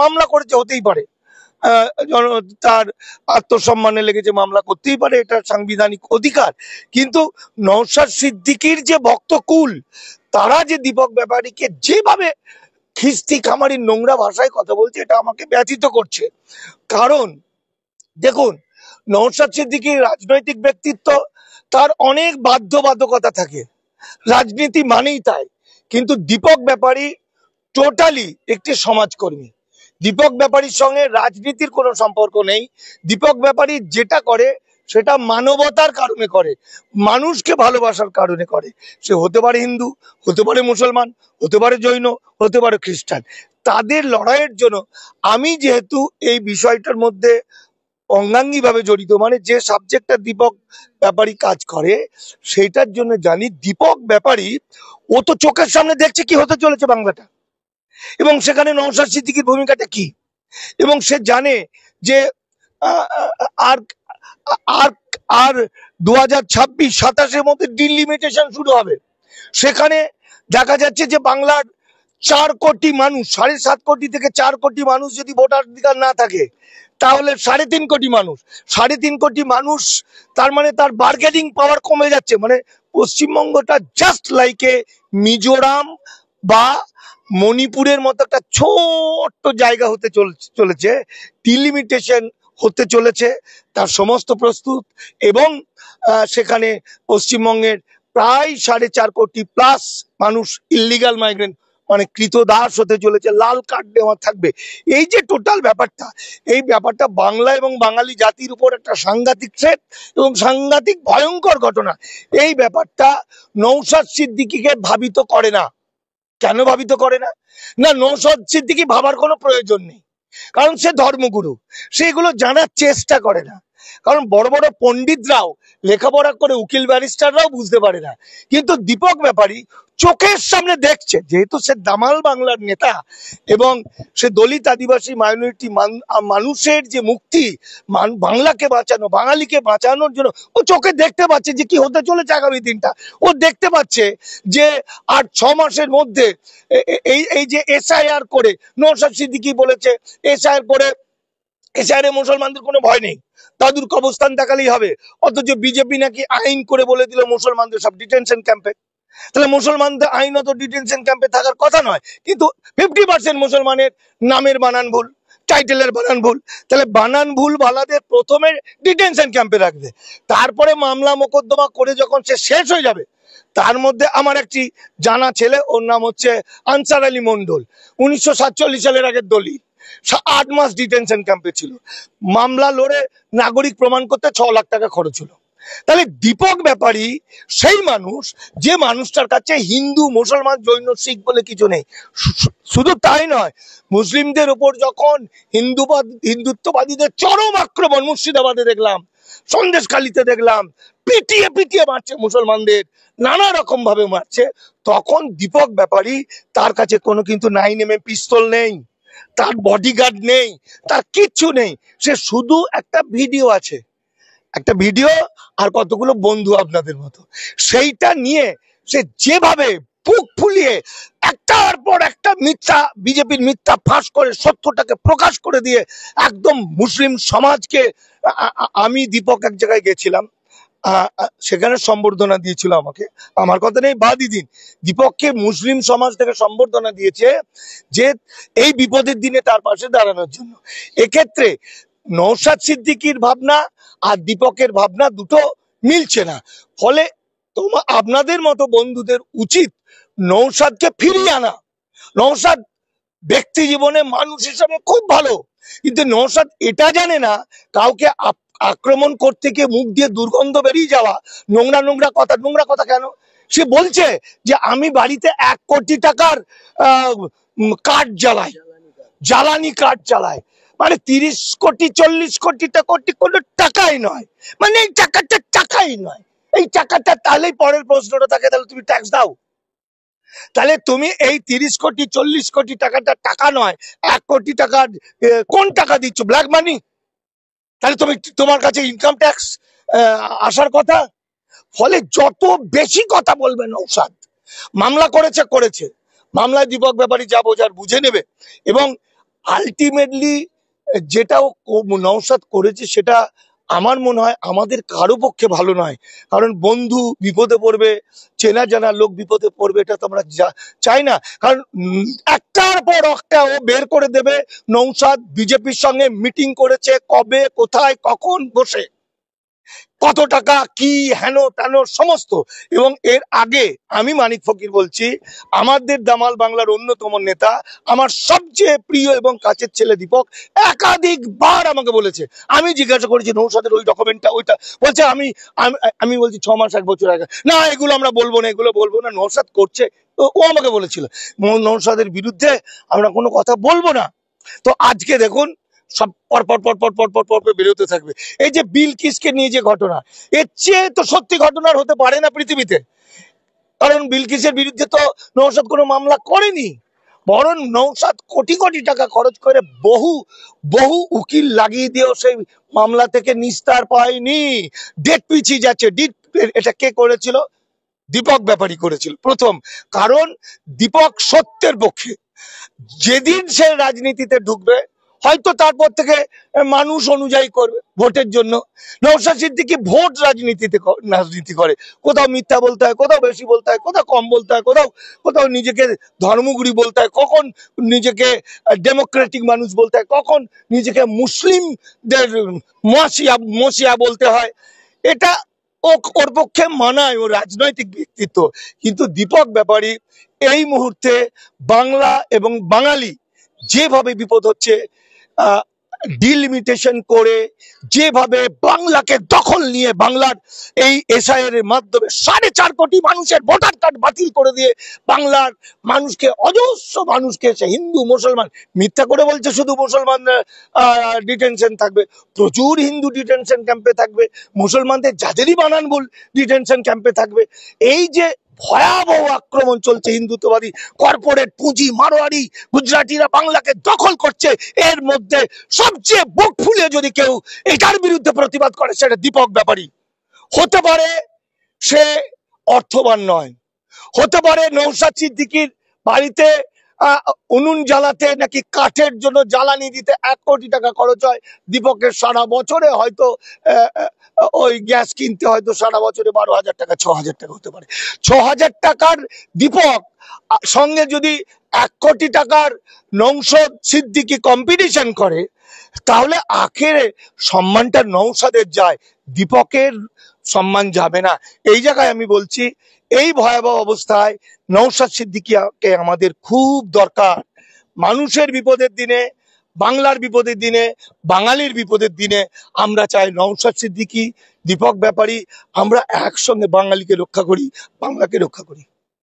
মামলা করেছে, হতেই পারে, তার আত্মসম্মানে লেগেছে, মামলা করতেই পারে, এটা সাংবিধানিক অধিকার। কিন্তু নওশাদ সিদ্দিকীর যে ভক্তকুল, তারা যে দীপক ব্যাপারীকে যেভাবে খিস্তি খামারির নোংরা ভাষায় কথা বলছে, এটা আমাকে ব্যথিত করছে। কারণ দেখুন, নওশাদ সিদ্দিকীর রাজনৈতিক ব্যক্তিত্ব, তার অনেক বাধ্যবাধকতা থাকে, রাজনীতি মানেই তাই। কিন্তু দীপক ব্যাপারী টোটালি একটি সমাজকর্মী। দীপক ব্যাপারীর সঙ্গে রাজনীতির কোনো সম্পর্ক নেই। দীপক ব্যাপারী যেটা করে সেটা মানবতার কারণে করে, মানুষকে ভালোবাসার কারণে করে। সে হতে পারে হিন্দু, হতে পারে মুসলমান, হতে পারে জৈন, হতে পারে খ্রিস্টান। তাদের লড়াইয়ের জন্য আমি যেহেতু এই বিষয়টার মধ্যে অঙ্গাঙ্গিভাবে জড়িত, মানে যে সাবজেক্টটা দীপক ব্যাপারী কাজ করে সেইটার জন্য জানি, দীপক ব্যাপারী ও তো চোখের সামনে দেখছে কি হতে চলেছে বাংলাটা, এবং সেখানে নওশাদ সিদ্দিকীর ভূমিকাটা কি, এবং সে জানে যে আর আর আর 2026-27-এর মধ্যে ডিলিমিটেশন শুরু হবে। সেখানে দেখা যাচ্ছে যে বাংলার 4 কোটি মানুষ, 7.5 কোটি থেকে 4 কোটি মানুষ যদি ভোটাধিকার না থাকে, তাহলে 3.5 কোটি মানুষ, 3.5 কোটি মানুষ, তার মানে তার বার্গেনিং পাওয়ার কমে যাচ্ছে। মানে পশ্চিমবঙ্গটা জাস্ট লাইক এ মিজোরাম বা মণিপুরের মতো একটা ছোট্ট জায়গা হতে চলেছে, ডিলিমিটেশন হতে চলেছে, তার সমস্ত প্রস্তুত। এবং সেখানে পশ্চিমবঙ্গের প্রায় 4.5 কোটি প্লাস মানুষ ইল্লিগাল মাইগ্রেন্ট, মানে কৃতদাস হতে চলেছে, লাল কার্ড দেওয়া থাকবে। এই যে টোটাল ব্যাপারটা, এই ব্যাপারটা বাংলা এবং বাঙালি জাতির উপর একটা সাংঘাতিক থ্রেট এবং সাংঘাতিক ভয়ঙ্কর ঘটনা। এই ব্যাপারটা নওশাদ সিদ্দিকীকে ভাবিত করে না। কেন ভাবিত করে না? না, নওশাদ সিদ্দিকী ভাবার কোনো প্রয়োজন নেই, কারণ সে ধর্মগুরু, সে এগুলো জানার চেষ্টা করে না। কারণ বড় বড় পণ্ডিতরাও, লেখাপড়া করে উকিল ব্যারিস্টাররাও বুঝতে পারে না। কিন্তু দীপক ব্যাপারী চোখের সামনে দেখছে, যেহেতু সে দামাল বাংলার নেতা এবং সে দলিত আদিবাসী মাইনরিটি মানুষের যে মুক্তি, বাংলাকে বাঁচানো, বাঙালিকে বাঁচানোর জন্য ও চোখে দেখতে পাচ্ছে যে কি হতে চলেছে আগামী দিনটা। ও দেখতে পাচ্ছে যে আর 6 মাসের মধ্যে এই যে এসআইআর করে, নওশাদ সিদ্দিকী বলেছে এসআইআর করে, এসআইআর এ মুসলমানদের কোনো ভয় নেই, দাদুর কবরস্থান দেখালেই হবে। অথচ বিজেপি নাকি আইন করে বলে দিল মুসলমানদের সব ডিটেনশন ক্যাম্পে। তাহলে মুসলমানদের আইনত ডিটেনশন ক্যাম্পে থাকার কথা নয়, কিন্তু 50% মুসলমানের নামের বানান ভুল, টাইটেলের বানান ভুল। তাহলে বানান ভুল বালাদের প্রথমে ডিটেনশন ক্যাম্পে রাখবে, তারপরে মামলা মোকদ্দমা করে যখন সে শেষ হয়ে যাবে। তার মধ্যে আমার একটি জানা ছেলে, ওর নাম হচ্ছে আনসার আলী মন্ডল, 1947 সালের আগের দলিল, 8 মাস ডিটেনশন ক্যাম্পে ছিল, মামলা লড়ে নাগরিক প্রমাণ করতে 6 লাখ টাকা খরচ হলো। তাহলে দীপক ব্যাপারী সেই মানুষ, যে মানুষটার কাছে হিন্দু, মুসলমান, জৈন, শিখ বলে কিছু নেই। শুধু তাই নয়, মুসলিমদের উপর যখন হিন্দুত্ববাদীদের চরম আক্রমণ, মুর্শিদাবাদে দেখলাম, সন্দেশখালীতে দেখলাম, পিটিয়ে পিটিয়ে মারছে মুসলমানদের, নানা রকম ভাবে মারছে, তখন দীপক ব্যাপারী, তার কাছে কোনো কিন্তু 9mm পিস্তল নেই, তার বডিগার্ড নেই, তার কিচ্ছু নেই। সে শুধু একটা ভিডিও আছে, একটা ভিডিও আর কতগুলো বন্ধু আপনাদের মতো, সেইটা নিয়ে সে যেভাবে বুক ফুলিয়ে একটার পর একটা মিথ্যা, বিজেপির মিথ্যা ফাঁস করে সত্যটাকে প্রকাশ করে দিয়ে একদম মুসলিম সমাজকে, আমি দীপক এক জায়গায় গেছিলাম, সেখানে সম্বর্ধনা দিয়েছিল আমাকে, আমার কথা নেই, বাদই দিন, দীপককে মুসলিম সমাজ থেকে সম্বর্ধনা দিয়েছে যে এই বিপদের দিনে তার পাশে দাঁড়ানোর জন্য। এক্ষেত্রে নওশাদ সিদ্দিকীর ভাবনা আর দীপকের ভাবনা দুটো মিলছে না। ফলে আপনাদের মতো বন্ধুদের উচিত নওশাদকে ফিরিয়ে আনা। নওশাদ ব্যক্তি জীবনে মানুষ হিসাবে খুব ভালো, কিন্তু নওশাদ এটা জানে না কাউকে আক্রমণ করতে গিয়ে মুখ দিয়ে দুর্গন্ধ বেরিয়ে যাওয়া, নোংরা নোংরা কথা। নোংরা কথা কেন? সে বলছে যে আমি বাড়িতে 1 কোটি টাকার কাঠ জ্বালাই, জ্বালানি কাঠ চালায়, মানে 30 কোটি 40 কোটিটা কোটি কোনো টাকাই নয়, মানে এই টাকাটা টাকাই নয়, এই টাকাটা। তাহলেই পরের প্রশ্নটা থাকে, তাহলে তুমি ট্যাক্স দাও। তাহলে তুমি এই 30 কোটি 40 কোটি টাকাটা টাকা নয়, 1 কোটি টাকার কোন টাকা দিচ্ছ? Black money. তাহলে তুমি, তোমার কাছে ইনকাম ট্যাক্স আসার কথা। ফলে যত বেশি কথা বলবে নওশাদ, মামলা করেছে, মামলায় দীপক ব্যাপারী যা বোঝার বুঝে নেবে। এবং আলটিমেটলি যেটাও নওশাদ করেছে সেটা আমার মনে হয় আমাদের কারো পক্ষে ভালো নয়। কারণ বন্ধু বিপদে পড়বে, চেনা জানা লোক বিপদে পড়বে, এটা তো আমরা চাই না। কারণ একটার পর একটা ও বের করে দেবে নওশাদ বিজেপির সঙ্গে মিটিং করেছে, কবে, কোথায়, কখন বসে, কত টাকা, কি হেন তেন সমস্ত। এবং এর আগে আমি মানিক ফকির বলছি, আমাদের দামাল বাংলার অন্যতম নেতা, আমার সবচেয়ে প্রিয় এবং কাছের ছেলে দীপক একাধিকবার আমাকে বলেছে, আমি জিজ্ঞাসা করেছি নৌসাদের ওই ডকুমেন্টটা ওইটা, বলছে আমি আমি বলছি 6 মাস 1 বছর আগে, না এগুলো আমরা বলবো না, এগুলো বলবো না। নৌসাদ করছে, ও আমাকে বলেছিল নৌসাদের বিরুদ্ধে আমরা কোনো কথা বলবো না। তো আজকে দেখুন সব পর পর পর পর পর পর পর বেরোতে থাকবে। এই যে বিলকিসকে নিয়ে যে ঘটনা, এর চেয়ে তো সত্যি ঘটনার হতে পারে না পৃথিবীতে। কারণ বিলকিসের বিরুদ্ধে তো নওশাদ কোনো মামলা করেনি, বরং নওশাদ কোটি কোটি টাকা খরচ করে বহু বহু উকিল লাগিয়ে দিয়েও সেই মামলা থেকে নিস্তার পায়নি, ডেট পিছিয়ে যাচ্ছে। এটা কে করেছিল? দীপক ব্যাপারী করেছিল প্রথম। কারণ দীপক সত্যের পক্ষে। যেদিন সে রাজনীতিতে ঢুকবে হয়তো তারপর থেকে মানুষ অনুযায়ী করবে ভোটের জন্য। নওশাদ সিদ্দিকী ভোট রাজনীতি করে, কোথাও মিথ্যা বলতে হয়, কোথাও বেশি বলতে হয়, কোথাও কম বলতে হয়, কোথাও কোথাও নিজেকে ধর্মগুরু বলতে হয়, কখন নিজেকে ডেমোক্রেটিক মানুষ বলতে হয়, কখন নিজেকে মুসলিমদের মসিয়া বলতে হয়। এটা ওর পক্ষে মানায়, ও রাজনৈতিক ব্যক্তিত্ব। কিন্তু দীপক ব্যাপারী এই মুহূর্তে বাংলা এবং বাঙালি যেভাবে বিপদ হচ্ছে, ডিলিমিটেশন করে যেভাবে বাংলাকে দখল নিয়ে বাংলার এই এসআইআর এর মাধ্যমে 4.5 কোটি মানুষের ভোটার কার্ড বাতিল করে দিয়ে বাংলার মানুষকে, অজস্র মানুষকে, সে হিন্দু মুসলমান, মিথ্যা করে বলছে শুধু মুসলমানরা ডিটেনশন থাকবে, প্রচুর হিন্দু ডিটেনশন ক্যাম্পে থাকবে, মুসলমানদের যাদেরই বানান ভুল ডিটেনশন ক্যাম্পে থাকবে। এই যে ভয়াবহ আক্রমণ চলছে হিন্দুত্ববাদী কর্পোরেট পুঁজি মারোয়ারি গুজরাটিরা বাংলাকে দখল করছে, এর মধ্যে সবচেয়ে বুক ফুলে যদি কেউ এটার বিরুদ্ধে প্রতিবাদ করে সেটা দীপক ব্যাপারী। হতে পারে সে অর্থবান নয়, হতে পারে নওশাদ সিদ্দিকীর বাড়িতে উনুন জ্বালাতে নাকি কাঠের জন্য জ্বালানি দিতে 1 কোটি টাকা খরচ হয়, দীপকের সারা বছরে হয়তো ওই গ্যাস কিনতে হয়তো সারা বছরে 12,000 টাকা 6,000 টাকা হতে পারে। 6,000 টাকার দীপক সঙ্গে যদি 1 কোটি টাকার নওশাদ সিদ্দিকী কম্পিটিশন করে, তাহলে আখেরে সম্মানটা নওশাদের যায়, দীপকের সম্মান যাবে না। এই জায়গায় আমি বলছি এই ভয়াবহ অবস্থায় নওশাদ সিদ্দিকীকে আমাদের খুব দরকার। মানুষের বিপদের দিনে, বাংলার বিপদের দিনে, বাঙালির বিপদের দিনে আমরা চাই নওশাদ সিদ্দিকী, দীপক ব্যাপারী আমরা একসঙ্গে বাঙালিকে রক্ষা করি, বাংলাকে রক্ষা করি।